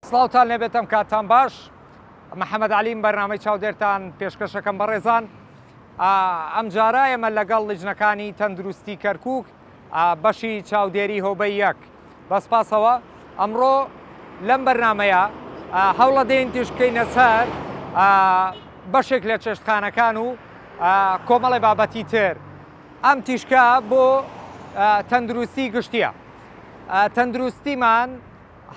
سڵاوتان لێبێتم کاتان باش محەممەد عەلیم بەرنامەی چاودێرتان پێشکەشەکەم بەڕێزان ئەم جارە ئێمە لەگەڵ لیژنەکانی تەندروستی کەرکووک بەشی چاودێری هۆبەی یەک بەسپاسەوە ئەمڕۆ لەم بەرنمەیە هەوڵە دێن تیشکەینە سەر بەشێک لە چێشتخانەکان و کۆمەڵی بابەتی تر ئەم تیشکە بۆ تەندروستی گشتیە تەندروستیمان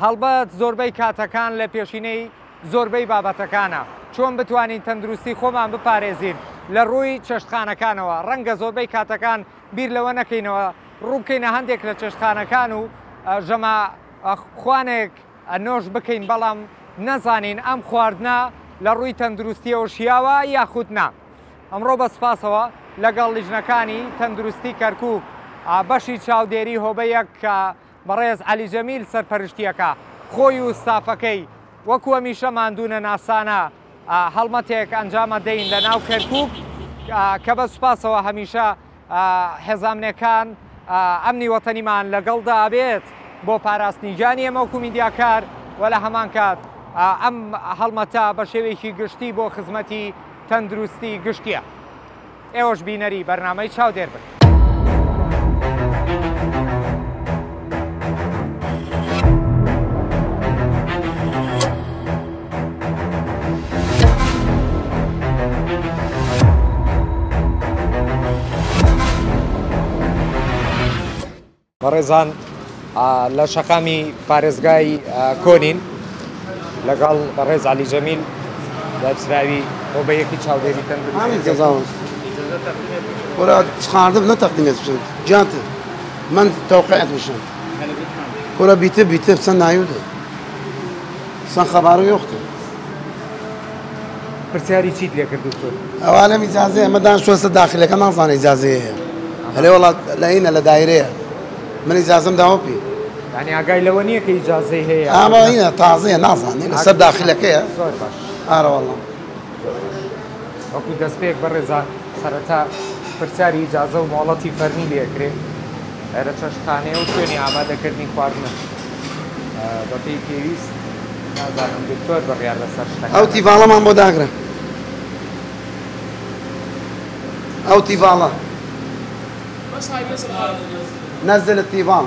هەڵبەت زۆربەی کاتەکان لە پێشینەی زۆربەی بابەتەکانە چۆن بتوانین تەندروستی خۆمان بپارێزین لە ڕووی چێشتخانەکانەوە ڕەنگە زۆربەی کاتەکان بیر لەوە نەکەینەوە ڕووبکەینە هەندێک لە چێشتخانەکان و ژەما خوانێک نۆش بکەین بەڵام نەزانین ئەم خواردنە لە ڕووی تەندروستیەوە شیاوە یاخود نا ئەمڕۆ بەسپاسەوە لەگەڵ لیژنەکانی تەندروستی کەرکووک بەشی چاودێری هۆبەی یەک کە بەڕێز عەلی جەمیل سەرپەرشتیەکە خۆی و ستافەکەی وەکو هەمیشە ماندوونە ناسانە هەڵمەتێک ئەنجامە دەین لە ناو کەرکووک کە بە سوپاسەوە هەمیشە حێزامنەکان ئەمنی وەتەنیمان لەگەڵدا ئابێت بۆ پاراستنی گیانی ئێمە وەکو میدیاکار و لە هەمان کات ئەم هەڵمەتە بە شێوەیەکی گشتی بۆ خزمەتی تەندروستی گشتیە ئێوەش بینەری بەرنامەی چاودێر بن. بەڕێزان لە شەقامی پارێزگای کۆنین لەگەڵ بەڕێز عەلی جەمیل دەبسراوی هۆبەیەکی چاودێری تەندروستی ولا تخاردب لا تقديمات بشن جات من توقعت بشن ولا بيتب سنة عيوده سن خبره يخطو پرسیاری چیت لێ کرد دکتۆر اولا اجازه ما دان شو داخله كمان ظن اجازه هلا والله لقينا لدايره من اجازه مداوبي يعني ئاگای لەوە نییە کە ئیجازەی هەیە اما هنا تعزيه نازن سر داخله كيه زۆر باش اه والله وەکو دەستپێک بەڕێزان سەرەتا پرسیاری ئیجازە و مۆڵەتی فەرمی لێکرێ لە چەشتخانەیە و شوێنی ئامادەکردنی خواردنە بەپێی پێویست نازانم دکتۆر بڕیار لەسەر شتەکان او تیڤاڵەمان بۆ داگرە او تیڤاڵە نزل التيفال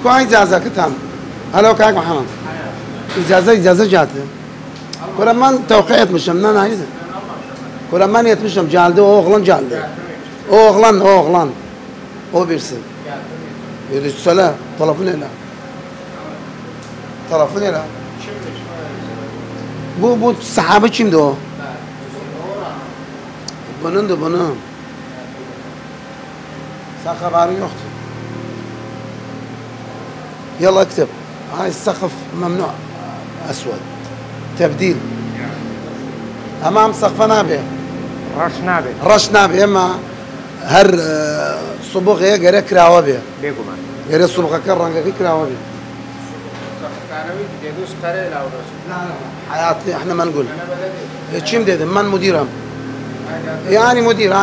كو اجازه كتام هلا كاك محمد اجازه جاته كل من توقيت مشم نايده كل من يتمشم جالده اوغلان جالده اوغلان او بيرسل يريد الصلاه طلبنا لا طرفنا لا bu sahabe kimdi o? Bunundu bunun. Sen haberin yoktu. يلا اكتب هاي السقف ممنوع اسود تبديل امام سقف نابه رش نابه اما هر صبغ هي غير كراوبه بيقومان غير صبغ كرنج كراوبه لا حياتي احنا ما نقول كم ده من مديرهم يعني مدير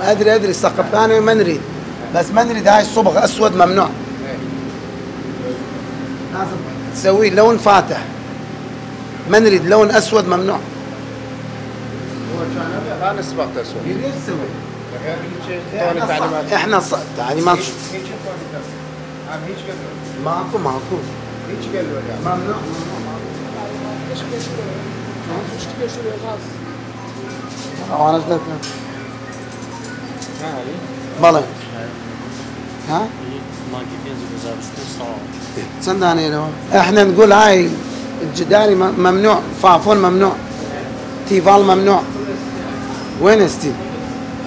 ادري السقف ثاني ما نريد بس ما نريد هاي الصبغ اسود ممنوع لازم تسوي لون فاتح ما نريد لون اسود ممنوع هو كان صبغت اسود ليش تسوي احنا تعليمات ماكو هيك قالوا لي ممنوع وانا اشتريت بلى ها صنداني لو احنا نقول هاي الجداري ممنوع فافون ممنوع تيفال ممنوع وين ستيل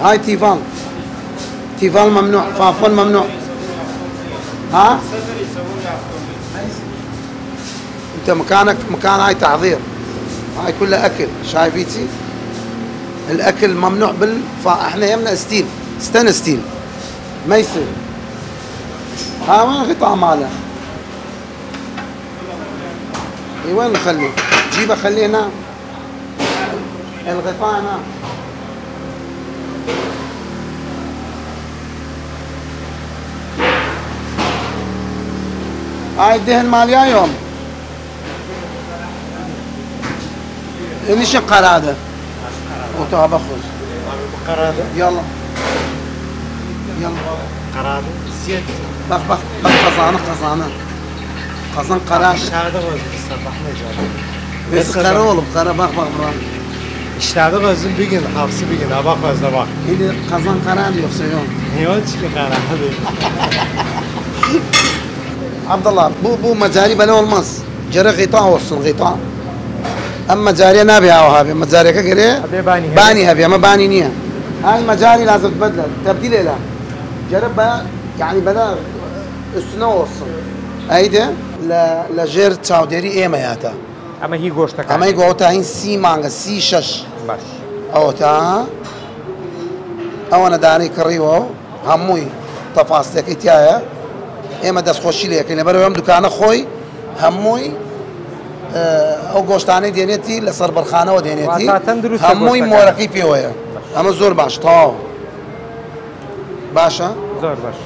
هاي تيفال ممنوع فافون ممنوع ها انت مكان هاي تحضير هاي كلها اكل شايفيتي الاكل ممنوع احنا يمنا ستين ستيل ما يصير ها وين الغطاء ماله وين نخليه جيبه خليه هنا الغطاء هنا. هاي الدهن مالي اليوم. ليش القرادة؟ وتوها باخذ. قرادة. يلا. يلا. قرادة. زيت. بخ قزانة. قزان قراش. İşlerdə özüm sabahına gəldim. Biz qara olub, qara bak buram. İşlerdə özüm bir gün, hafsı bir gün, bak özdə bak. İndi qazan qaradır yoxsa yox? Niye oldu ki qaradı? Abdullah, bu mecari böyle olmaz. Cere gıta olsun, gıta. Ama mecariye ne biha abi? Mecariye göre bani abi ama bani niye? هاي مجاري لازم تبدل تبديل لها جرب بقى يعني بلا üstüne olsun. Ayda لجير تشاوديري ايما ياتا اما هي گۆشتەکان اما يقوتا هين سي مانغا سي شش باش اوتا اوانا داني كريو هموي تفاصيلك اتيايا ايما دست خوشي ليك اللي برو يوم دكانه خوي هموي او گۆشتانەی دێنێتی لەسەر بەرخانەوە دێنێتی هەمووی مۆرەکەی پێوەیە ئەمە زۆر باش تاو باشە زۆر باش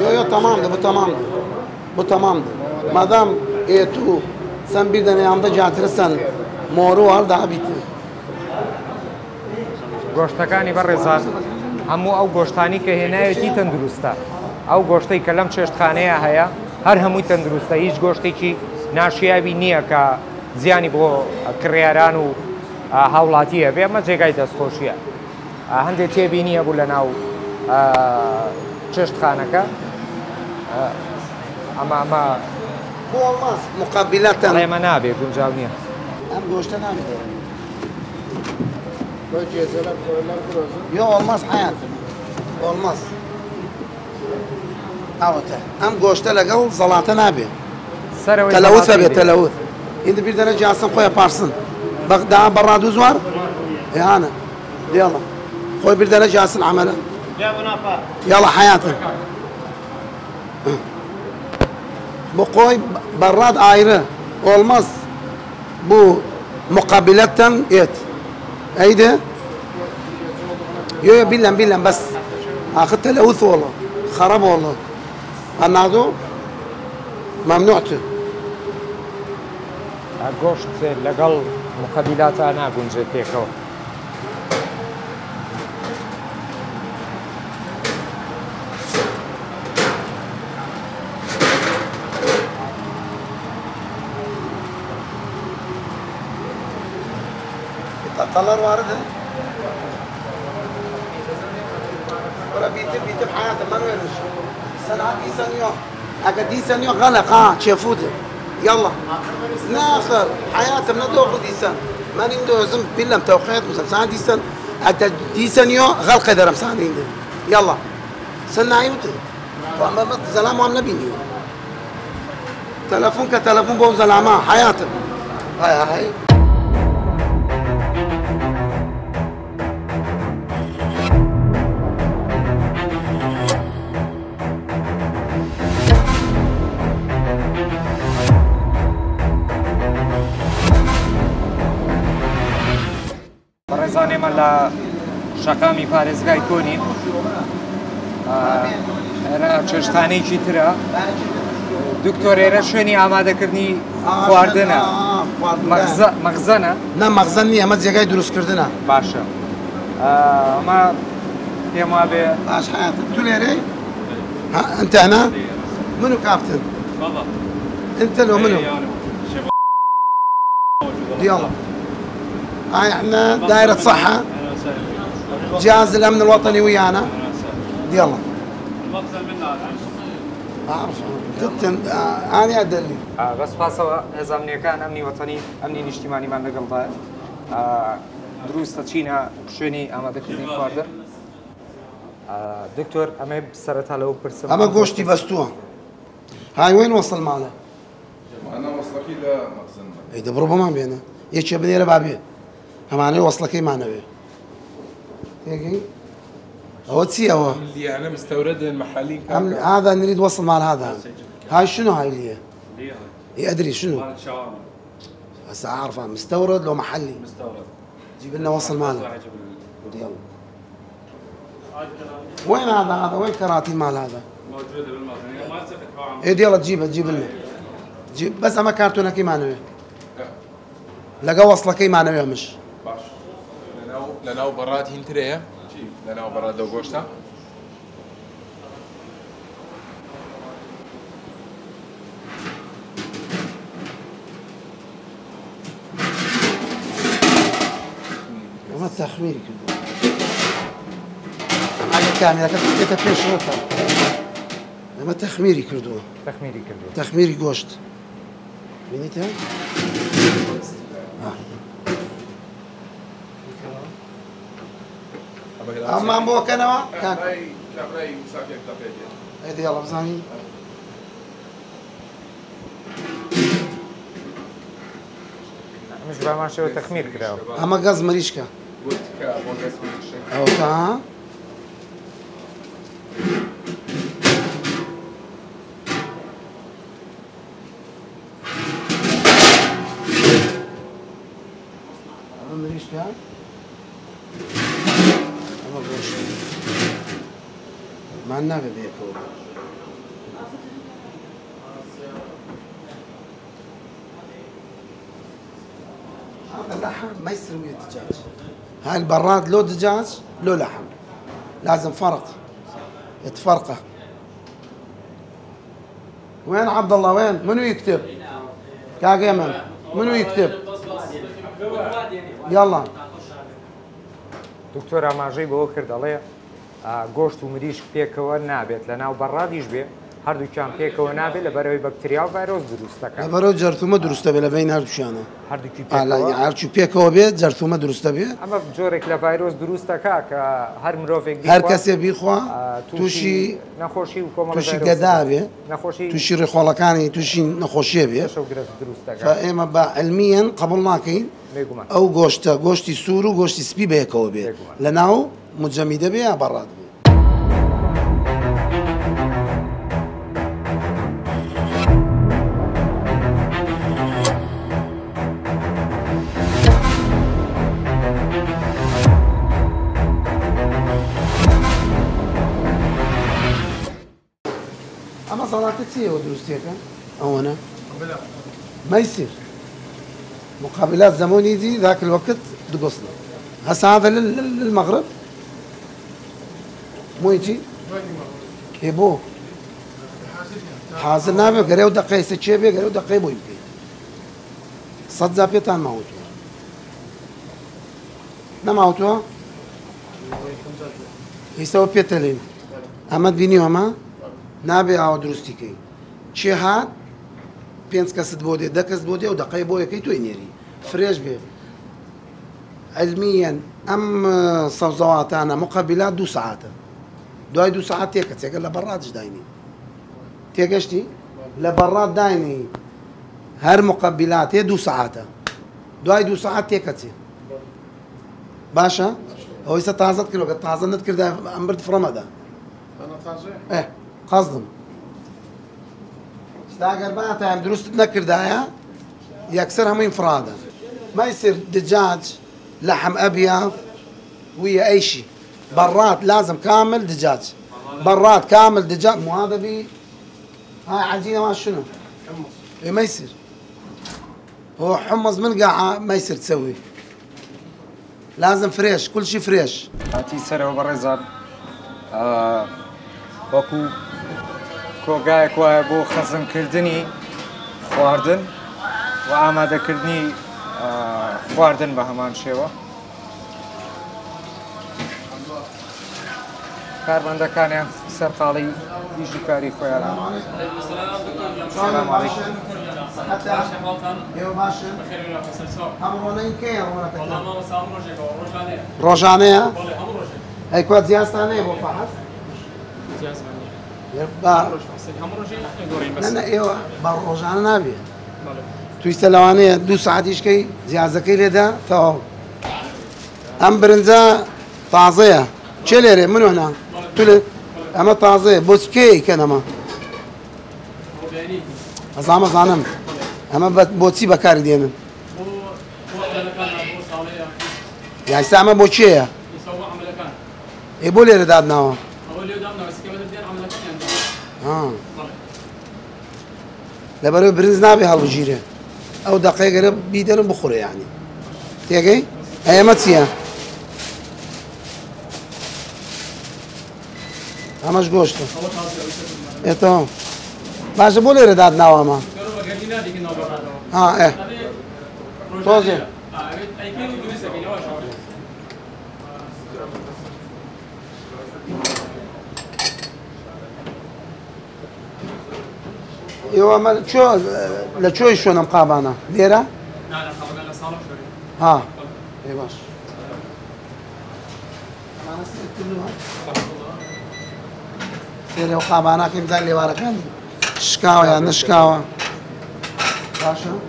يو tamamdır bu tamamdır madam tu sen bir tane yanında getirirsen moru var daha bitti گۆشتەکانی بەڕێزان هەموو ئەو گۆشتانی کە هێناوێتی تەندروستە ئەو گۆشتەی کە لەم چێشتخانەیە هەیە هەر هەمووی تەندروستە هیچ گۆشتێکی ناشیاوی نییە کە زیانی بۆ کڕیاران و هاوڵاتیە بێ ئەمە جێگای دەستخۆشیە هەندێک تێبینیە بوو لە ناو چێشتخانەکە ئەمە bu olmaz mukabileten ئێمە نابێ گونجاو نییە hem göçten hem de Böyle cezeler koyarlar burası. yok olmaz hayatım olmaz avta hem göçte legal zalata nabi televüz abi televüz şimdi bir tane cansın koy yaparsın bak daha barraduz var yani yalla koy bir tane cansın amele yalla hayatım bu koy barrad ayrı olmaz bu mukabiletten et eydi yo billen bas akı televüz oldu خراب oldu anladın ممنوعته گۆشت لەگەڵ مقابلاتە ناگونجێت پێکەوە tatlılar vardı. Orada bitip hayatım ben vermiş. Sen hadisen yok. Akadisen yok غلق ها شافوده. يلا. ناخر حياتم لا دوخ ديسان. ما عنده زم بيلم توقيت مسلسل ديسان. حتى ديسان يو غلق درم سانين. يلا. سنة عيوته. وأما زلام وأم نبيني. تلفون كتلفون بوم زلامة حياتم. هاي. بەڕێزان ئێمە لە شەقامی پارێزگای کۆنین چێشتخانەیەکی ترە دکتۆر ئێرە شوێنی ئامادەکردنی خواردنە مەخزەنە نه مەخزەن نییە ئەمە جێگای دروستکردنە باشە ئەمە پێم وابێ باش حياتك تو ليري انت هنا منو كابتن؟ انت لو منو؟ يلا هاي احنا دائرة صحة جهاز الامن الوطني ويانا يلا اعرف انا ادلي بەس پاسەوە هێزانامنیەکان ئەمنی وەتەنی ئەمنی نیشتیمانیمان لەگەڵدا دروستە چینە شوێنی ئامادەکردنی خواردن دکتۆر ئەمە سەرەتا لەو پرسم اما قوشتي بستوها هاي وين وصل ماله؟ أنا وصلك إلى مخزن. اي دبروا بما بينا يتشي بنيرة بابي هماني وصلك معنا بيه تيجي هو تسي هو اللي انا مستورد المحلين هذا نريد وصل مال هذا هاي شنو هاي اللي هي ادري شنو هسه اعرفه مستورد لو محلي؟ مستورد. جيب لنا وصل ماله. راح اجيب يلا. وين هذا وين كراتين مال هذا؟ موجوده بالمصنع ما تفتحوا عم. ايه يلا تجيب لنا. جيب بس اما كرتونه كي معنوي. لقى وصله كي معنوي مش. باش. لناو برات هنتريا. جيب لناو برات دو غوشتا. ما تخميري كده. حاجه كامله كنت فيش شروطها. ما تخميري كردوه. تخميري گوشت. بینیته؟ اما بو كنوا كان كابراي مساكن تقيدي. هيدي يلا بزاني. مش بقى ما شو تخمير كده. اما غاز مريشكا. قلت كابوغاس من او تا مريشكا. اما غوش. ما لنا بيكو. هذا اللحم ما يستوي الدجاج. هاي البراد لو دجاج لو لحم. لازم فرق يتفرقه. وين عبد الله وين؟ منو يكتب؟ كاك يمن منو يكتب؟ يلا دكتور ئاماژەی بەوە کرد دەڵێ گۆشت و مریشک پێکەوە نابێت لە ناو بەڕادیش بێ هەردووکیان پێکەوە نابێت لەبەرەوەی بەکتریا و ڤایرۆس دروست دەکات. لەبەرەوە جەرثومە دروستە بێ لەبین هەردووشیانە. هەردووکی هەرچوو پێکەوە بێت جەرثومە دروستە بێت. ئەمە جۆرێک لە ڤایرۆس دروست دەکات کە هەر مرۆڤێک هەر کەسێ بیخوا تووشی نەخۆشی و کۆمەڵ تووشی گەدا بێ نەخۆشی تووشی ڕێخۆڵەکانی تووشی نەخۆشیە بێ. دروست دەکات. ئێمە بە علمیەن قبول ناکەین ئەو گۆشتە گۆشتی سوور و گۆشتی سپی بەیەکەوە بێ لە ناو مجەمیدە بێ یا بەڕاد بێ. ئەمە سەڵاتە چیەوە دروستیەکە؟ ئەوەنە؟ ما يصير مقابلات زموني دي ذاك الوقت دقصنا. هسه هذا للمغرب مو يجي يبو حاضر نابي قريو دقيقة سكيبي قريو دقيقة بو يمكن صد زابيتان ما هوتوا نما هوتوا يسوي بيتلين أحمد بينيو أما نابي أو دروستي كي شي هاد پێنج کەست بۆ دێ دە کەس بۆ دێ و دقەی بۆ یەکەی توی نێری فرێش بێ علمیەن ئەم سەوزەواتانە مقابلات 2 ساعتە دوای 2 ساعت تێکە چێگە لە بەڕادش داینی تێگەشتی لە بەڕاد داینی هەر مقابلات هەیە 2 ساعتە دوای 2 ساعت تێکە چێ باشە ئەوەی سە تازەت کردەوە کە تازە نەتکردا ئەم برد فڕەمەدا قەزدم اگر بعد هم درست نكردايا يكسر هم انفرادا ما يصير دجاج لحم ابيض ويا اي شيء برات لازم كامل دجاج برات كامل دجاج مو هذا بي هاي عجينه ما شنو حمص ما يصير هو حمص من قاعه ما يصير تسوي لازم فريش كل شيء فريش هاتي سەرەوە بەڕێزان وەکو کۆگایەک وایە بۆ خەزمکردنی خواردن و ئامادەکردنی خواردن بە هەمان شێوە کارمەندەکانیان سەرقاڵی ئیژی کاری خۆیان سلام علیکم ڕۆژانەیە ئەی کوات جیاستانەیە بۆ فەحەز نه ئێوە بە ڕۆژانە نابێت تویستە لەوانەیە 2 ساعتیشکەی جیازەکەی لێدا تەواو ئەم برنجە تازەیە چێ لێرێ من هنا تو لێ ئەمە تازەیە بۆ کێ کەن ئەمە ئەزانم ئەمە بۆچی بەکاری دێنن يعني سامة بوشية يسوى عمل كان يبول يرداد ناوا أول يوم دامنا بس كمان الدين عمل كان يعني لبرو برنز نابي هالبجيرة أو دقيقة قرب بيدرن بخورة يعني تيجي هي متسيا همش قوشته إيه تمام باش بول يرداد ناوا ما إيه توزي يو ما شو لشو شو نمقابانا ليرة؟ لا خبرنا صالح ها اي باش سيري وقابانا كيف زي اللي ورا كان شكاوى يعني شكاوى باشا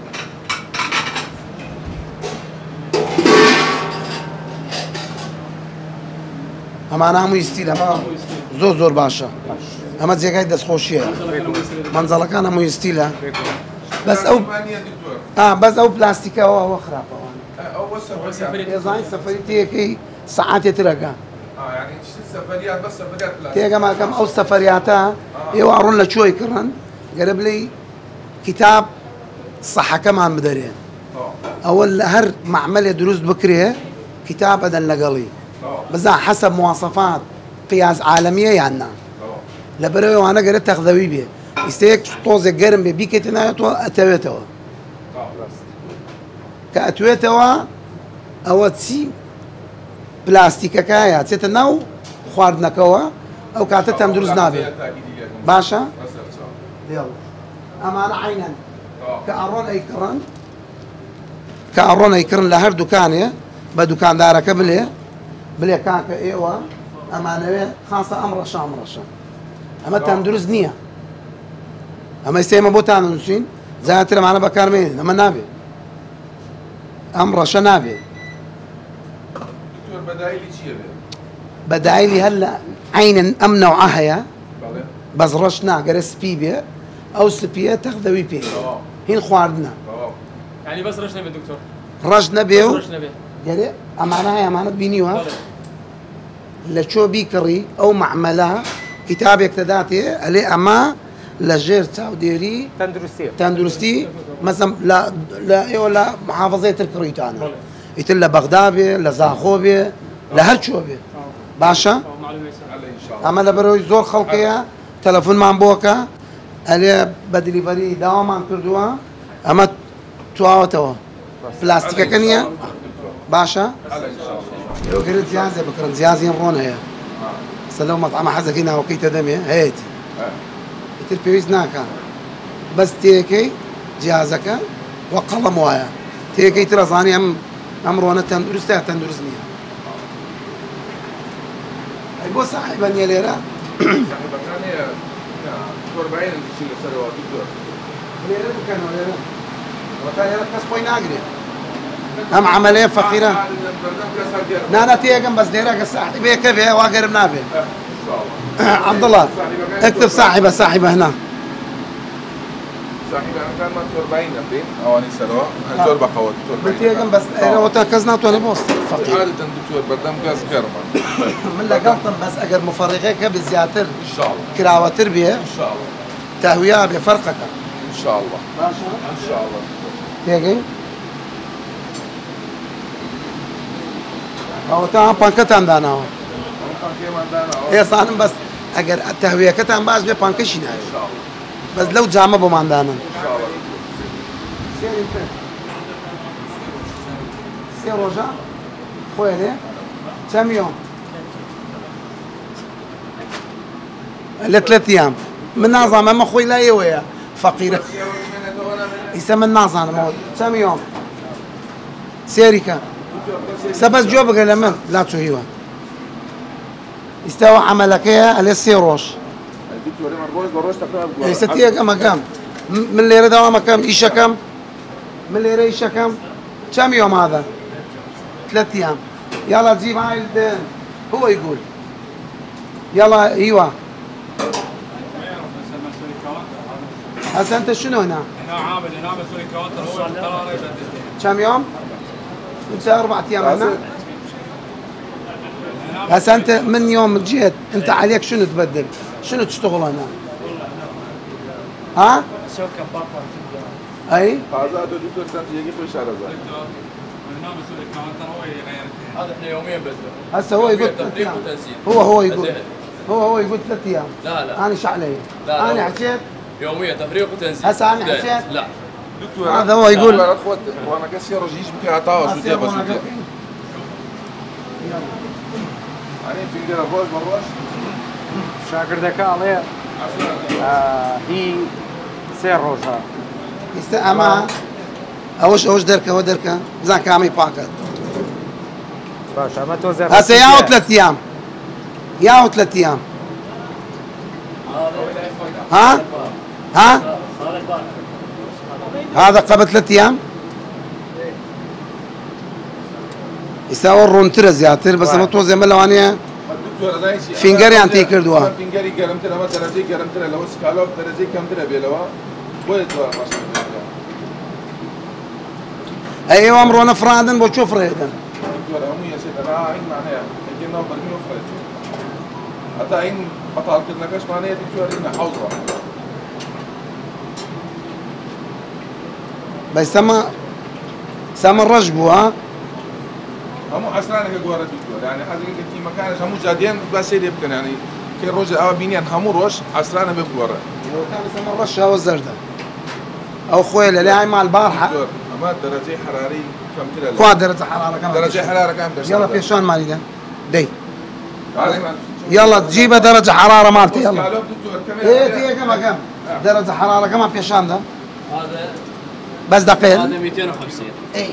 اما انا همو يستيل اما زور زور باشا اما زي قاعد خوشيه منزلك انا همو يستيلها بس او بس او بلاستيكا او خرابه اول سفريات يا زين سفريتي كي ساعات يترقى يعني سفريات بس سفريات تيجا ما كم او سفرياتها يوارون لك شوي كرن قرب لي كتاب صحة كمان مدري اول هر معمل دروس بكريه كتاب هذا اللقلي بس حسب مواصفات قياس عالميه يعني لبرو وانا قريت تاخذ بيه يستيك طوز قرن ببيكتنا تو اتويتوا كاتويتوا او تسي بلاستيكا كايا تتناو خواردنا كوا او كاتتهم دروز نابي باشا يلا اما انا عينا كارون اي كرن كارون اي كرن لهر دكانه بدكان دارك بلي كان ايوا اما انا خاصه امر شام اما تندرز نيه اما يسمى بوتان نسين زاتر معنا بكار مين اما نابي امر شنابي دكتور بدايلي شيء بدايلي هلا عين امنع عهيا بس رشنا قرس بيبي او سبيه تاخذ ويبي هين خواردنا يعني بس رشنا بالدكتور رجنا بيو رشنا به يعني امانه هي امانه بينيوها لشو بيكري او معملها كتاب يكتداتي عليه اما لجير سعوديري تندرستي مثلا لا محافظه الكريتانا يتلا بغدادي لزاخوبي لهرشوبي باشا اما لبروي زور خلقيه تلفون مان بوكا عليه بدليفري داوما كردوا اما تواوتوا بلاستيكا كنيا باشا لو قلت زيازه بكره زيازين رون هي سلو مطعم حزكينا وكيت دمي هيتي يتر ناكا بس تيكي جهازك وقلم وايا تيكي ترى امر وانا تندرستها تندرسني ايبو صاحبا يا ليرا صاحبك كان دكتور بعين اللي سوى دكتور ليرا كان ليرا وكان ليرا كسبوي ناقري هم عمليه فقيره نانا تيجن بس ديرك صاحبي كيف واقرب نابي عبد الله اكتب صاحبه هنا صاحبي انا كان دكتور بعين ابين او اني سلوى زور بقوا دكتور تيجن بس لو تركزنا تو بوست فقير عادة دكتور بدم غاز كرما من لقطن بس اجر مفرغيك بزياتر ان شاء الله كراوه تربيه ان شاء الله تهويه بفرقك ان شاء الله ان شاء الله تيجي او تا بانكتان دانا هي صانم بس اگر التهويه كتان باش به بانكشي نه بس لو جامه بماندانا سي روجا خويلي كم يوم لثلاث ايام من نظام ما خوي لا يويا فقيره يسمى النظام كم يوم سيريكا سبز جوبك لمن لا تسويها استوى عملك يا السيروش اي ستيه كم من اللي يريد مكان ايش كم من اللي يريد ايش كم يوم هذا 3 ايام يلا تجيب هاي الدين هو يقول يلا ايوه هسه انت شنو هنا؟ هنا عامل هنا مسوي كوانتر هو كم يوم؟ انت 4 ايام هنا. هسه انت من يوم جيت انت عليك شنو تبدل؟ شنو تشتغل هنا؟ ها؟ اي؟ هذا دكتور سنتي يجي في الشارع زي هذا احنا يوميا بدله. هسه هو يقول 3 ايام. هو يقول هو يقول 3 ايام. لا انا شعلي. لا انا حكيت يوميا تفريغ وتنزيل. هسه انا حكيت. لا دكتور هذا هو يقول اخوات وانا كسر رجيش بك عطاوه شو تبغى شو تبغى يعني في عندنا روج مروش شاگردەکە ئەڵێ هی سێ ڕۆژە ئەمە ئەوش دەرکە بزان کامی پاکت. باش ئەمە تۆ هسه ياو 3 ايام ياو 3 ايام. ها هذا قبل 3 ايام يساوي الرونتر زياتر بس ما توزي ملوانيه فينجري انتي كردوها فينجري قرمت لها مثلا زي قرمت لها لو سكالوب ترى زي كم ترى بيلوا بويت ولا ايوه امرنا فرادن بو تشوف ريدن دكتور امي يا سيدي انا عين معناها يمكن نو برمي وفرد حتى عين بطل كنا كاش معناها دكتور هنا حوضه بس سما الرجبو ها همو عسرانك جوار الدكتور يعني هذا في مكان همو جادين بس يمكن يعني كل رجل او بينيان همو روش عسرانه بجوار كان سما الرشه او الزردة او خويله اللي هاي مع البارحه اما درجه حراري كم ترى كم درجه حراره كم درجه حراره كم يلا بيشان مالي ده دي يلا تجيبها درجه حراره مالتي يلا ايه كم درجه حراره كم بيشان ده هذا بس دقيق هذا 250 اي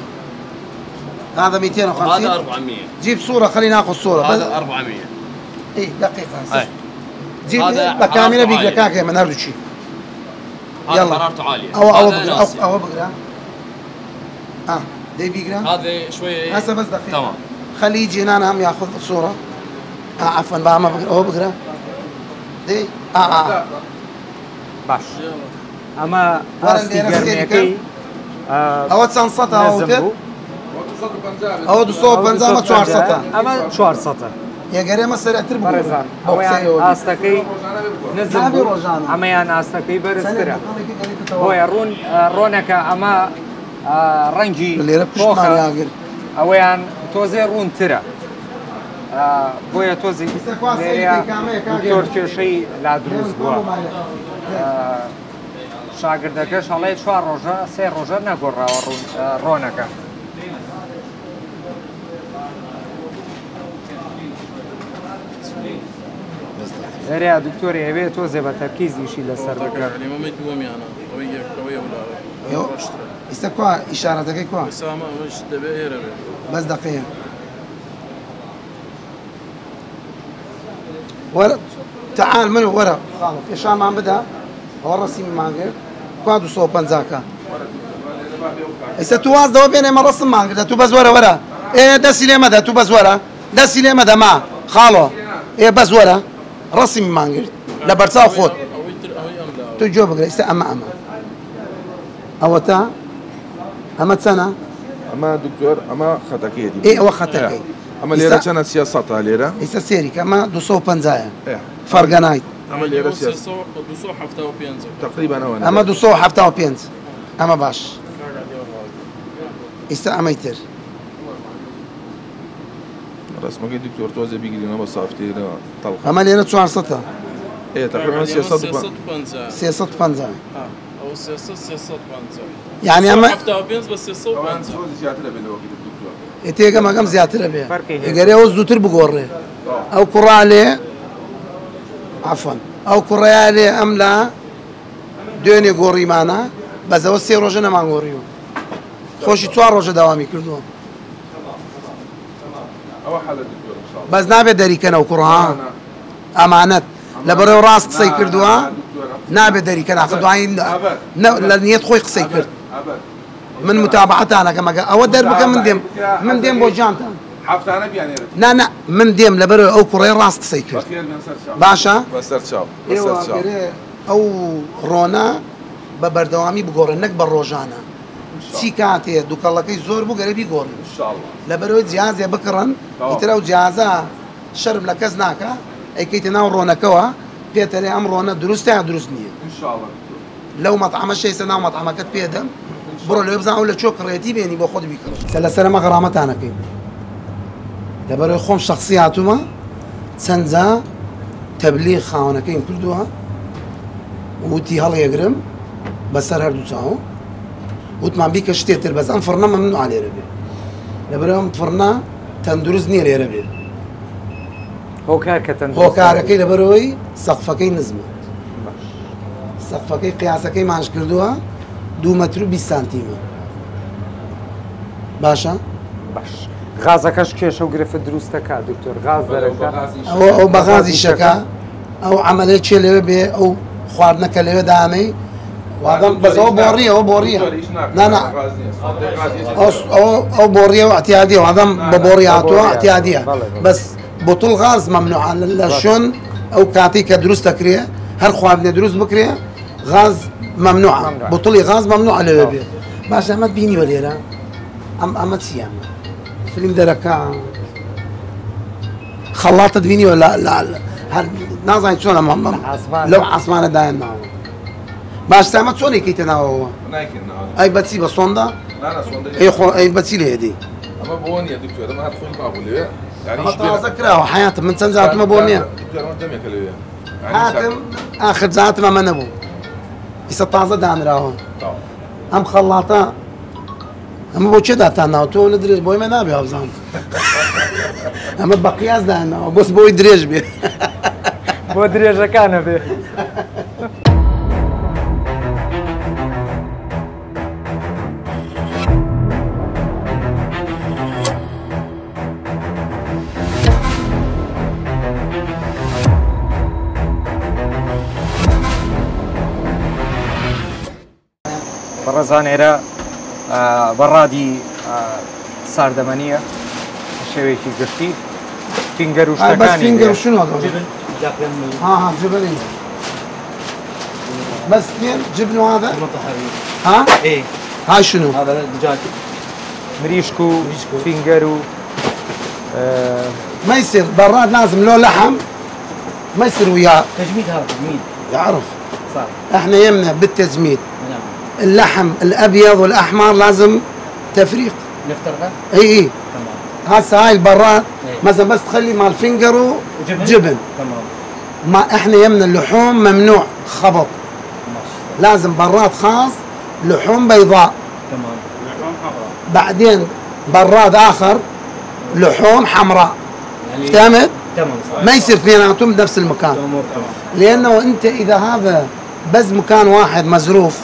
هذا 250 هذا 400 جيب صوره خلينا ناخذ صوره هذا 400 اي دقيقه اي جيب هذا كامله حرارته بيقلك هاك من هذا الشيء هذا يلا. حرارته عاليه او هذا بقرا ناسي. او بقرا ده بيقرا هذا شويه هسه بس دقيقه تمام خليه يجي هنا هم ياخذ صوره عفوا بقى ما بقرا هو بقرا دي باش ئەمە ئاستی گەرمەکەی او تسانسطها او نەزم بوو او 250 ما 400 ئەمە 400 يا قريمه سريعتر بەڕێزان ئەوەیان ئاستەکەی نزم بوو ئەمەیان ئاستەکەی بەرزترە بۆیە ڕۆنەکە ئەمە ڕەنگی تۆخە ئەوەیان تۆزێ ڕوونترە بۆیە تۆزی لێرەیە دکتۆر کێشەی لا دروست بووە شاگردەکەش هەڵێ 4 ڕۆژە 3 ڕۆژە نەگۆڕاوە ڕۆنەکە لێرەیە دکتۆری ئەوێ تۆزێ بە تەرکیزیشی لەسەر بکات يعني ما مدوم يعني قوية ولا استكوا اشارتك كوا سامع مش دبير بس دقيقه ورا تعال من ورا خالد ايشان ما بدها ورا سيمي مانجر كادو صوبان زاكا هسه تواز دو بين ما رسم مانجر تو بس ورا ايه دسي لي مدى تو بس ورا دسي لي مدى ما خالو ايه بس ورا رسمي مانجر لبرتاو خود تو جو بقرا هسه اما اوتا اما سنه اما دكتور اما خطاكي دي ايه هو خطاكي اما ليره كانت سياساتها ليره هسه سيري كما 250 ايه فرقنايت اما ليره سياسه دوسو حفته وبينزل تقريبا هو اما 275 اما باش هسه اما يتر رسمك دكتور توزي بيجري انا بصافتي طلقه اما ليره 400 ايه تقريبا سياسات سياسات 50 او سياسات بانزا يعني اما حفته وبينز بس سياسات بانزا توزي زياده بالوقت الدكتور اتيجا ما كم زياتر بيه فرقي هيك. يقري او زوتر بقوري او كرالي عفوا او كرالي املا دوني قوري معنا بس هو سي روجنا ما قوريو خوشي توار روجا دوامي كردو او حل الدكتور ان شاء الله بس نابي دري كان او كرها امانت لبرو راس قصي كردوها نابي دري كان اخذ عين لنيت خوي قصي كرد ابد من متابعتها انا كما او دربك من ديم بوجانتا حفته انا يعني لا من ديم لبرو او كري راس قصي كرد بخير بنصر شاو باشا بسر شاو ايوه بسر شاو او رونا ببردوامي بقورنك بالروجانا چی کاتێ دووکەڵەکەی زۆر بوو گەرەبی گۆڕن ان شاء الله لەبەرەوەی جیازێ بکڕن ئیترە و جیازە شەرم لە کەس ناکە ئەیکەیتە ناو ڕۆنەکەەوە پێتەرێ ئەم ڕۆنە دروستە یا دروست نییە ان شاء الله لەو مەطعمە شەیسە ناو مەطعمەکەت پێدەم بڕۆ لێ بزان و لە چۆ کڕێتی بێنی بۆ خۆت بیکڕ سەلەسەرمە غەرامەتانەکەین لەبەرەوەی خۆم شخصی هاتوومە چەند جا تەبلیغ خاوەنەکەیم کردووە وتی هەڵیەگرم بەسەر هەردوو چاوە وتمان بیکە شتێتر بەس ئەم فڕنە مەمنوع لێرە بێ لەبەرەوە ئەم فڕنە تەندروست نییە لێرە بێ هۆکار کە تەندروست هۆکارەکەی لەبەرەوەی سەقفەکەی نزمە سەقفەکەی قیاسەکەی ماش کردووە 2 مەتر و 20 سانتیمە باشە باش غازەکەش کێشە و گرفت دروستەکە دکتۆر غاز دەرەکە ئەو بەغازی شەکە ئەو عملەی چێ لەوێ بێ ئەو خواردنەکە لەوێ دامەی وادەم بەسەوە بۆڕیەوە بۆڕیە نانا ئەو بۆڕیە و ئەتیادیە وادەم بە بۆڕی هاتووە ئەتیادیە بەس بۆتڵ غاز مەمنوع لە شوێن ئەو کاتی کە دروست دەکرێ هەر خواردنێ دروست بکرێ غاز ممنوع بطڵی غاز ممنوع لەوێ بێ باش ئەمە بینیوە لێرە ئەمە چیە فیلم دەرەکە خەڵاتت بینیوە نازانیت چۆن لەو عاسمانە دایانناوە باش ئەمە چۆن یەکەیتە ناوەوە ئەی بەچی بە سۆندا ئەی بەچی لێ هێدەی ئەمە بۆ نیە دکتۆر ئەمە هەر خۆی مابوو لێ تازە کراوە حیاتم من چەند جاتمە بۆ نییە هاتم ئاخر جاتم ئەمە نەبوو ئیسە تازە دانراوە ئەم خەڵاتە ئەمە بۆ چێ داتانناوە تۆ لە درێژ بۆی مە نابێ هەوزان ئەمە بە قیاس داناوە بۆس بۆی درێژ بێ بۆ درێژەکانە بێ بەڕێزانێرە بەڕادی ساردەمەنیە شێوەیەکی گشتی فینگەر و شتەکانی فینگەر شنو ها جبني بس اثنين جبن وهذا ها ايه هاي شنو هذا دجاج مریشک و فینگەر و ما يصير براد لازم له لحم ما يصير وياه تجميد هذا تجميد يعرف صح احنا يمنا بالتجميد نعم اللحم الابيض والاحمر لازم تفريق نفترقه اي تمام هسه هاي البراد إيه. مثلا بس تخلي مال فينجر وجبن تمام ما احنا يمنا اللحوم ممنوع خبط ماشي لازم براد خاص لحوم بيضاء تمام بعدين براد اخر لحوم حمراء يعني فهمت؟ تمام صح ما يصير اثنيناتهم بنفس المكان تمام لانه انت اذا هذا بس مكان واحد مزروف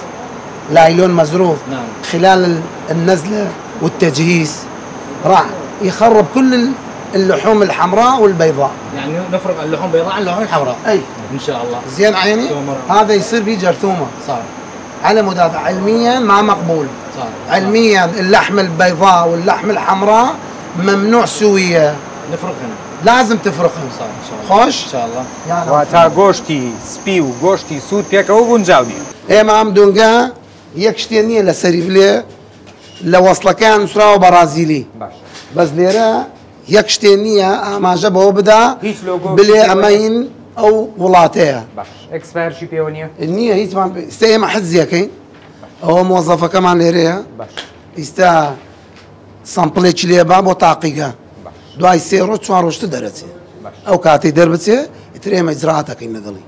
لايلون مزروف نعم خلال النزله والتجهيز راح يخرب كل اللحوم الحمراء والبيضاء يعني نفرق اللحوم بيضاء عن اللحوم الحمراء اي ان شاء الله زين عيني هذا يصير به جرثومه صح على مدافع علميا ما مقبول صح علميا اللحم البيضاء واللحم الحمراء ممنوع سوية نفرقهم لازم تفرقهم صح ان شاء الله خوش ان شاء الله يعني واتە گۆشتی سپی و گۆشتی سوود پێکەوە گونجاو نیە ئێمە ئەم دونگە یەک شتێ نییە لە سەری بلێ لە وەسڵەکان نووسراوە بە رازیلی باش بەس لێرە یەک شتێ نییە ئاماژە بەوە بدا هیچ لۆگۆ بلێ ئەمەین ئەو وڵاتەیە باش ئەکسپایرشی پێوە نییە نییە هیچمان ئێستا ئێمە حەزیەکەین ئەوە مۆزەفەکەمان لێرەیە باش ئێستا سامپڵێکی لێبا بۆ تاقیگە دوای 3 ڕۆژ 4 ڕۆژتە دەرەچێ ئەو کاتێک دەربچێ ئیتر ئێمە ئیجرعاتەکەین لەگەڵی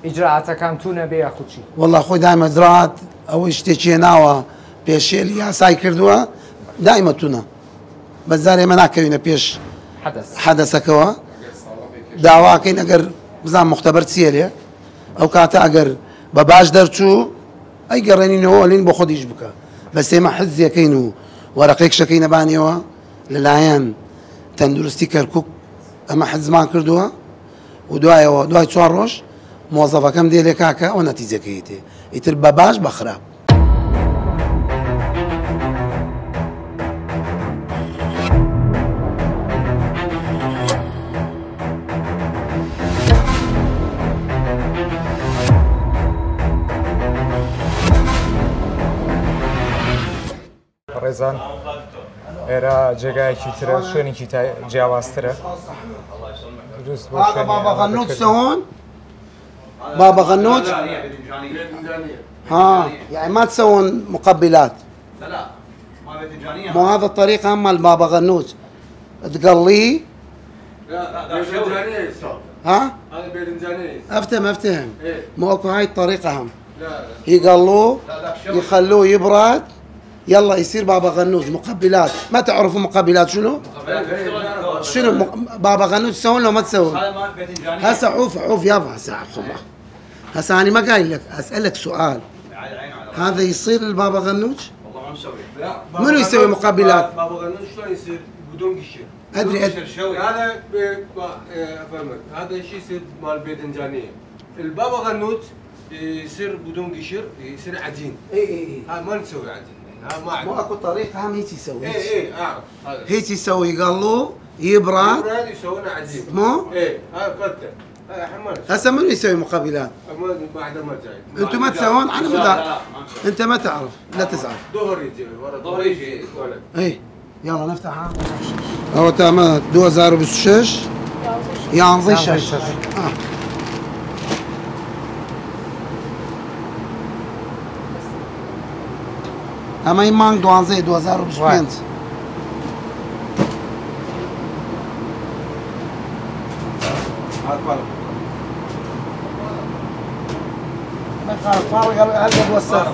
ئیجرعاتەکان تو نەبێ یاخوچی والله خۆی دایمە ئیجرعات ئەوەی شتێکی هێناوە پێشێلی یاسای کردووە دایمە تونە بەزار ئێمە ناکەوینە پێش حەدەس حەدەسەکەوە داواکەین ئەگەر بزان مختبەر چیە لێ ئەو کاتە ئەگەر بە باش دەرچوو ئەی گەڕێنینەوە لین بۆ خۆدیش بکە بەس ئێمە حەزیەکەین و وەرەقەیەک شەکەی نەبانیەوە لەلایەن تەندروستی کەرکووک ئەمە حەزمان کردووە و دوایەوە دوای 4 ڕۆژ مۆزەفەکەم دێ لێ کاکە ئەو نەتیجەکەی تێ ئیتر بە باش بە خراپ بەڕێزان ئێرە جێگایەکی ترە شوێنێکی جیاوازترە دروست بۆ هذا بابا غنوج سوون بابا غنوج ها يعني ما تسوون مقبلات لا ما باذنجانيه مو هذا الطريقة هم البابا غنوج تقليه لا باذنجانيه ها هذا باذنجانيه افتهم إيه. مو اكو هاي الطريقة هم لا يقلوه يخلوه يبرد يلا يصير بابا غنوج مقبلات ما تعرفوا مقبلات شنو؟ شنو بابا غنوج تسوون لو ما تسوون؟ هذا ما باذنجانيه هسه عوف يابا هسه انا ما قايل لك اسالك سؤال هذا يصير البابا غنوج؟ والله ما مسوي منو يسوي مقبلات؟ بابا غنوج شلون يصير بدون قشر؟ ادري هذا افهمك هذا الشيء يصير مال باذنجانيه. البابا غنوج يصير بدون قشر يصير عجين. اي هذا ما نسوي عجين، هذا ما مو عجين. اكو طريقه هم هيك يسوي اي اعرف هذا. هيك يسوي يقلوه يبرد هذا يسوونه عجين. مو؟ ايه هذا فته. هذا حمار. هسه منو يسوي مقبلات؟ بعد ما جاي. انتم ما تسوون انا ما لا انت ما تعرف لا تزعل ظهر يجي ورا ظهر يجي. اي يلا نفتحها هو تمام 2026 yanlış şaşır. اما این مانگ 2025 فارغ هالقد وسخ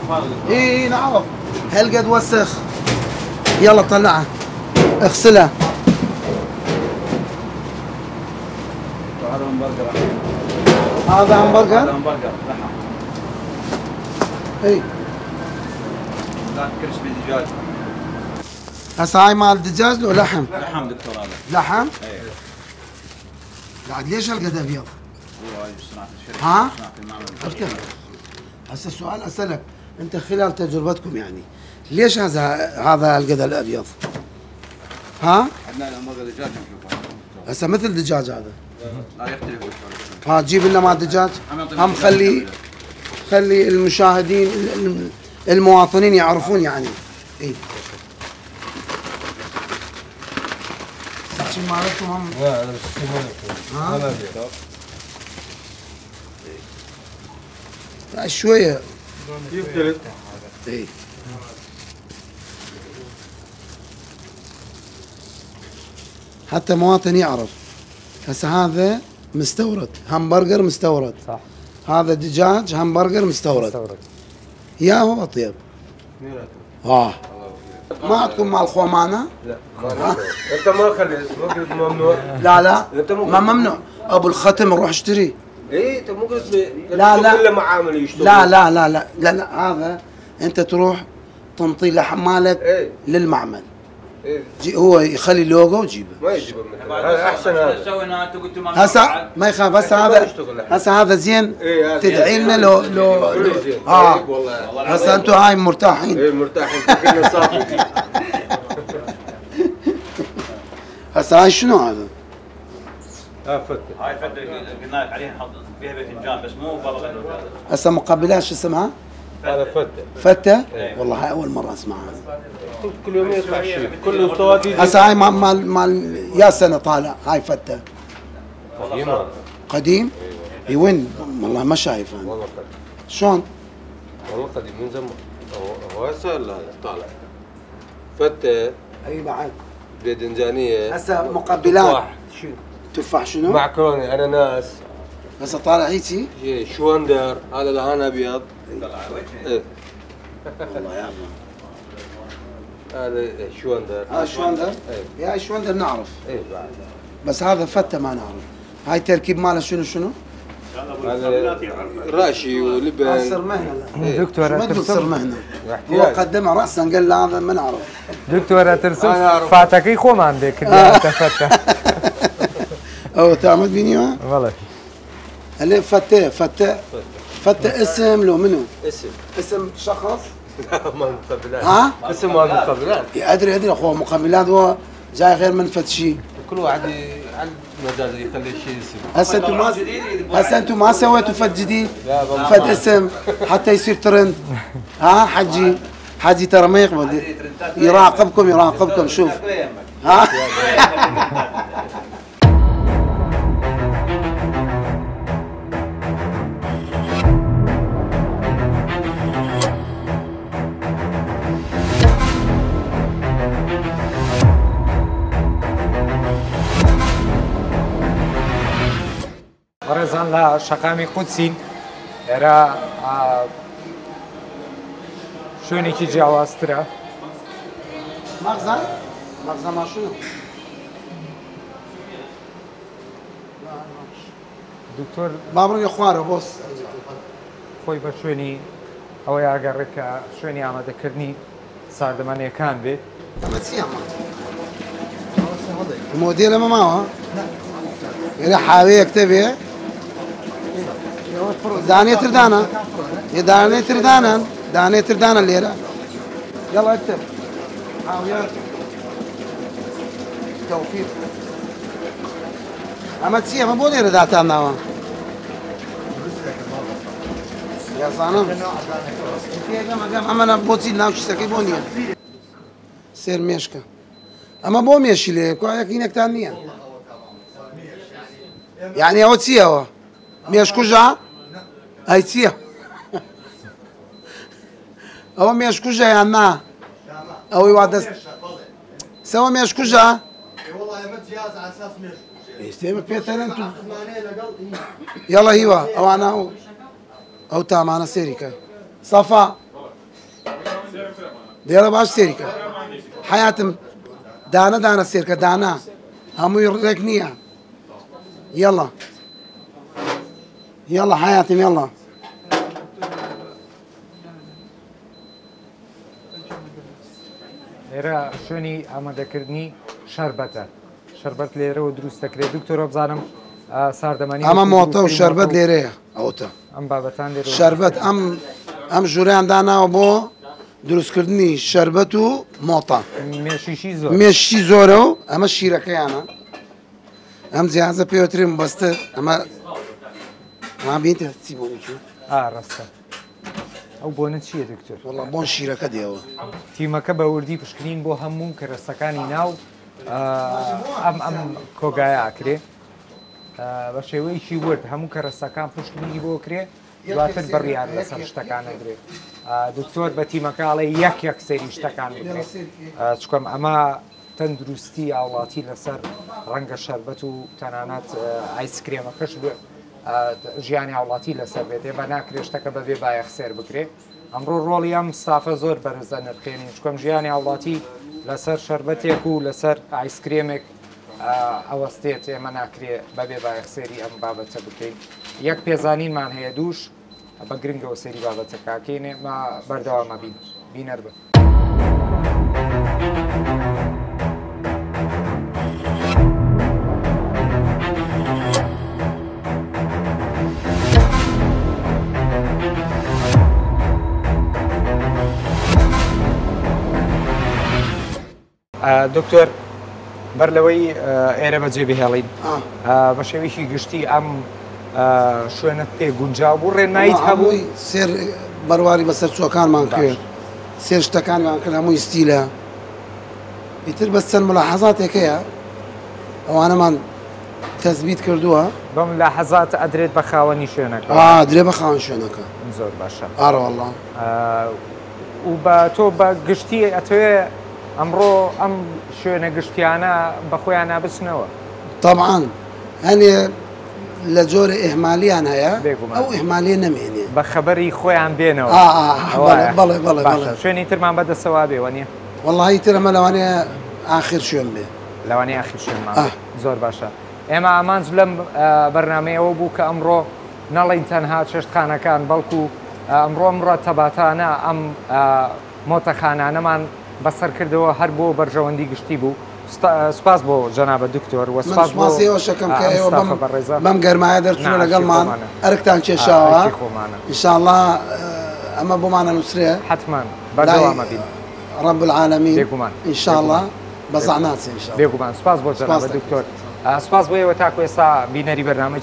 اي نعرف هالقد وسخ يلا طلعها اغسلها هذا همبرجر هذا همبرجر همبرجر لحم اي ذاك كريسبي دجاج هسه هاي مال دجاج لو لحم؟ لحم دكتور هذا لحم؟ ايه بعد ليش هالقد ابيض؟ هو هاي صناعة الشركة ها؟ صناعة المعمل افتهم هسه السؤال اسالك انت خلال تجربتكم يعني ليش هذا القد الابيض؟ ها؟ عندنا الهمبرجر دجاج نشوفه هسه مثل دجاج هذا لا يختلف ها جيب لنا مال دجاج هم خلي المشاهدين المواطنين يعرفون يعني اي السكين مالتكم هم لا انا بس ها؟ انا لا شويه يختلف. اي حتى مواطن يعرف هسه هذا مستورد همبرجر مستورد صح هذا دجاج همبرجر مستورد يا هو اطيب اه ما عندكم مال خومانه؟ انت ما خليت ما قلت ممنوع. لا ما ممنوع ابو الختم روح اشتري ايه انت مو قلت لا. كل معامل يشتغل. لا هذا انت تروح تنطي لحم مالك ايه للمعمل ايه هو يخلي لوجو وجيبه ما يجيبه من هذا احسن هذا. سوينا انت قلت ما هسه ما يخاف هسه هذا زين إيه، هذا تدعي لنا لو كل زين. اه طيب والله. هسه انتم هاي مرتاحين ايه مرتاحين كلنا صافي. هسه هاي شنو هذا؟ فتة. هاي فتة قلنا لك عليها نحط فيها باذنجان بس مو بابا غنوج هذا هسه مقبلات شو اسمها؟ هذا فتة. فتة؟ والله هاي اول مره اسمعها كل يوم يطلع شيء كل فواد يجي. هسه هاي مال يا سنه طالع هاي فتة قديم؟ اي وين؟ والله ما شايف انا والله قديم. شلون؟ والله قديم من زمان. هو هسه هذا طالع. فتة اي بعد باذنجانية. هسه مقبلات تفاح. شو؟ تفاح شنو؟ معكرونة اناناس. هسه طالع هيجي شوندر هذا لهان ابيض. ايه والله يا هذا شوندر. هذا شوندر؟ ايه يا شوندر نعرف ايه بعد. بس هذا فتة ما نعرف هاي تركيب ماله شنو؟ هذا راشي ولبن. صار مهنة دكتورة ما تقول صار ترسم مهنة هو قدمها رأسا قال لا هذا ما نعرف دكتورة ترسم أنا أعرف. فاتكي خو ما عندك انت فتة او تعمد فينيو والله اللي فتة اسم لو منو؟ اسم شخص؟ ما مقبلات. ها؟ اسم ما مقبلات. ادري اخو مقبلات هو جاي غير من فت شيء كل واحد على مجازه يخلي شيء اسم. هسه انتم ما سويتوا فت جديد؟ لا والله فت اسم حتى يصير ترند ها حجي حاجي ترى ما يقبل يراقبكم شوف ها بەڕێزان لە شەقامی قودسین ئێرە شوێنێکی جیاوازترە مغزى ماشوو دکتۆر بابڕێ خوارە بۆس خۆی بە شوێنی ئەوەی ئاگەڕێت کە شوێنی ئامادەکردنی ساردەمانیەکان بێت ئەمە چی ئەمە مۆدێل ئەمە ماوە ئێرە حاوەیەکتە بێ دانێتر دانە دانێتر دانن دانێتر دانە لێرە يلا اكتب حاويات توفيق اما تسيا ما بولي رداتان ناوا يا صانم اما انا بوتي ناوش سكي بونيا سير ميشكا اما بو ميشي لي كوايك هناك تانية يعني هو تسيا هو ميشكو جا هاي تسيا هو ميشكو جا يا نا او يوعد سوا ميشكو جا والله ما جهاز على اساس مش يستلمك بيتر انتو يلا هيوا او انا او تام انا سيريكا صفا ديرا باش سيريكا حياتم دانا سيركا دانا همو يركنيها يلا حياتم يلا لێرە شوێنی ئامادەکردنی شەربەتە شەربەت لێرەوە دروست دەکرێت دکتۆر بزانم ساردەمانی ئەمە مۆتە و شەربەت لێرەیە ئەوتە ئەم بابەتان لێرە شەربەت ئەم ژووریان داناوە بۆ دروستکردنی شەربەت و مۆتە مێشیشی زۆر مێشی زۆرە و ئەمە شیرەکەیانە ئەم جیازە پێوترین بەستە ئەمە بینتە چی بۆنی ڕاستە ئەو بۆنە چییە دکتۆر وەڵا بۆن شیرەکە دێەوە تیمەکە بە وردی پشکنین بۆ هەموو کەرەستەکانی ناو ئەم کۆگایە ئاکرێ بە شێوەیەکی ورد هەموو کەرەستەکان پشکنینی بۆ کرێ دواتر بڕیان لەسەر شتەکان ئەگرێ دکتۆر بە تیمەکەڵێ یەک سەیری شتەکان بکرێت چکەم ئەمە تەندروستی ئاوڵاتی لەسەر ڕەنگە شەربەت و تەنانەت ئایسکرێمەکەش ژیانی هاوڵاتی لەسەر بێت ێمە ناکرێت شتەکە بەبێ بایەخ سێر بکرێ ئەمڕۆ ڕۆڵی ئەم ستافە زۆر بەرزە نرخێنین چکەم ژیانی هاوڵاتی لەسەر شەربەتێک و لەسەر ئایسکرێمێک ئەوەستێت ئێمە ناکرێت بەبێ بایەخ سێری ئەم بابەتە بکەین یەک پێزانینمان هەیە دووش بە گرنگەوە سێری بابەتە کاکەینێ ما بەردەوامە بینەر بن. دکتۆر بەر لەوەی ئێرە بەجێ بهێڵین بە شێوەیەکی گشتی ئەم شوێنت پێ گونجاو بوو ڕێنماییت هەبووی سێر بەرواری بەسەر چۆکانمان کرد سێر شتەکانمان کرد هەمووی ستیلە ئیتر بەس چەند ملاحەزاتێکەیە ئەوانەمان تەزبیت کردووە بەم ملاحەزات ئەدرێت بە خاوەنی شوێنەکە درێ بە خاوەن شوێنەکە زۆر باشە ئاڕەوەڵڵا و بە تۆ بە گشتی ئەتوێ ئەمڕۆ ئەم شوێنە گشتیانە بە خۆیان نابچنەوە طبعاً هەنێ لە جۆرە ئێحمالیان هەیە ئەو ئێحمالیە نەمێنێ بە خەبەری خۆیان بێنەوە بەڵێ شوێنی ترمان بەدەسەوا بێوە نیە وەڵڵاهی ترەمە لەوانەیە ئاخر شوێن بێ لەوانەیە ئاخر شوێنمان زۆر باشە ئێمە ئامانج لەم بەرنمەیەوە بوو کە ئەمڕۆ نەڵین تەنها چێشتخانەکان بەڵکو ئەمڕۆ ڕەتەباتانە ئەم مۆتەخانانەمان بەسەر کردەوە هەر بۆ بەرژەوەندی گشتی بوو سپاس بۆ جەنابە دکتۆر وەسپاسیەوە شەکەم کە ئێوە بەم گەرمایە دەرچوونە لەگەڵمان ئەرکتان کێشاوە ئینشاءڵڵا ئەمە بۆمانە نووسرێ حتمان بەردەوامە بین رب العالمین ئینشاءڵڵا بەزاع ناچێ بێگومان سپاس بۆ جەنابە دکتۆر سپاس بۆ ئێوە تاکو ئێستا بینەری بەرنامەی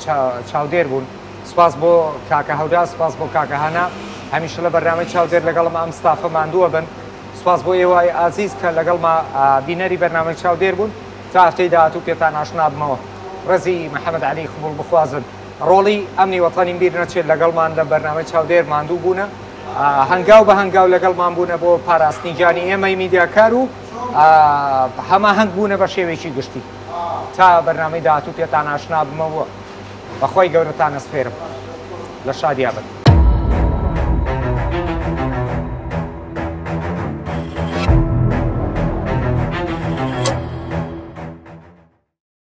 چاودێر بوون سپاس بۆ کاکە هەودا سپاس بۆ کاکە هانا هەمیشە لە بەرنامەی چاودێر لەگەڵم ئەم ستافە ماندووە بن سپاس بۆ ئێوەی ئازیز کە لەگەڵما بینەری بەرنامەی چاودێر بوون تا هەفتەی داهاتوو پێتان ئاشنا بمەوە. ڕێزی محەممەد علی قبول بخوازن ڕۆڵی ئەمنی وەتانی بیر نەچێت لەگەڵمان لە بەرنامەی چاودێر ماندوو بوونە هەنگاو بە هەنگاو لەگەڵمان بوونە بۆ پاراستنی جانی ئێمەی میدیاکار و هەماهەنگ بوونە بە شێوەیەکی گشتی تا بەرنامەی داهاتوو پێتان ئاشنا بمەوە بەخۆی گەورەتان ئەسپێرم لە شادیابن.